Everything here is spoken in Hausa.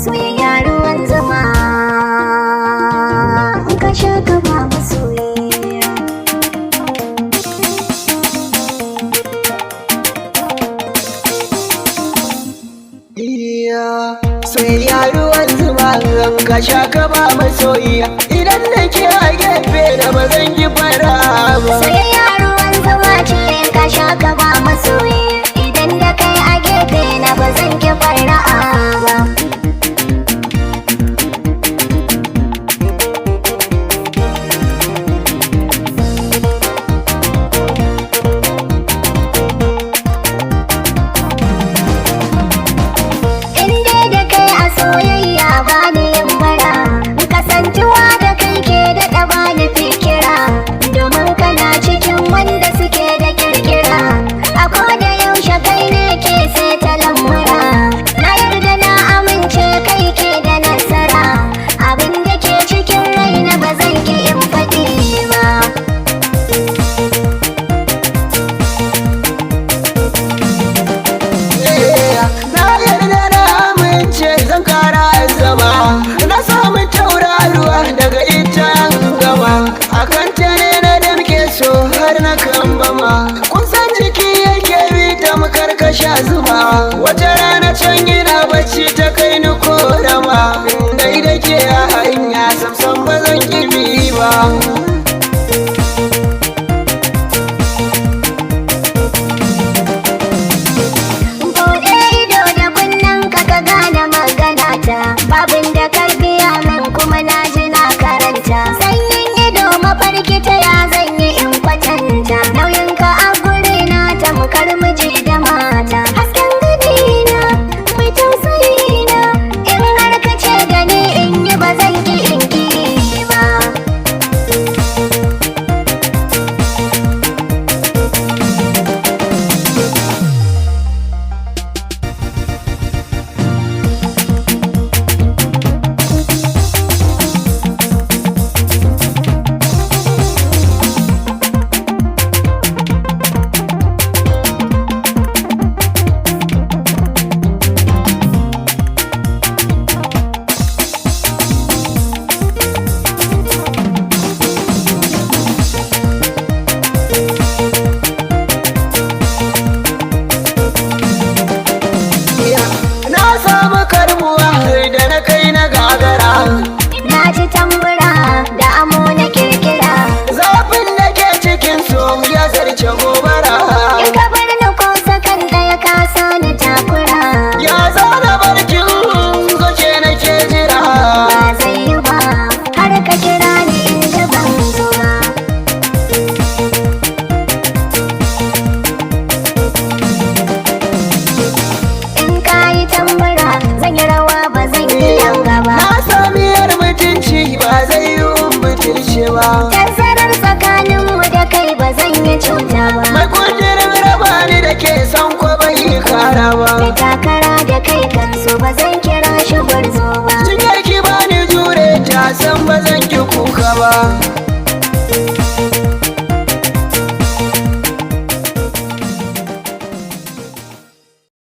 Soyayya ruwan zuma ka sha ka ba masoyi. Soyayya ruwan zuma ka sha ka ba masoyi. Idan nake a gefe da ba zan ki fara ba. Soyayya ruwan zuma ce ka sha ka ba masoyi. Idan da kai a gefe na ba zan ki fara ba. Soyayya ba ni yin bara, kasancewa da kai ke daɗa ba ni fikira, domin kana cikin wanda suke da kirkira. A koda yaushe kai ne ke seta lamura, na yarda na amince kai ke da nasara. Abin da ke cikin raina ba zan ki in faɗi ba. Na samu tauraruwa daga ita gama, akan ta ne na damke so har na kambama. Kusan jiki yake bi ta makarkasha zuma, wata rana can gina bacci ta kai ni korama. Dai da ke a hanya samsam ba zan kibi ba. Babin da karbiya min kuma na ji na karanta. Sanyin ido mafarki ta ya zan yi in kwatanta. Nauyin ka a guri na tamkar miji da mata. Hasken gani na mai tausayi na, in har ka ce gani in yi ba zan ki in ki ba. Na ji tambura da amo na kirkira, zafin da ke cikin so ya zarce gobara. in ka bar ni ko sakan ɗaya ka sani takura. Ya zana barkin zoke nake jira, Ba zai yi ba har ka kira ni in ji ban zo ba. In ka yi tambura zan yi rawa ba zan yi yanga ba. na sami yar mutunci ba zai yi butulci ba. Tazarar tsakaninmu da kai ba zan yi cuta ba. Mai kudirin raba ni da ke son ko bai yi kara ba. Mai takara da kai kansu ba zan kira shi gwarzo ba. Jinyar ki bani jure ta san ba zan ki kuka ba.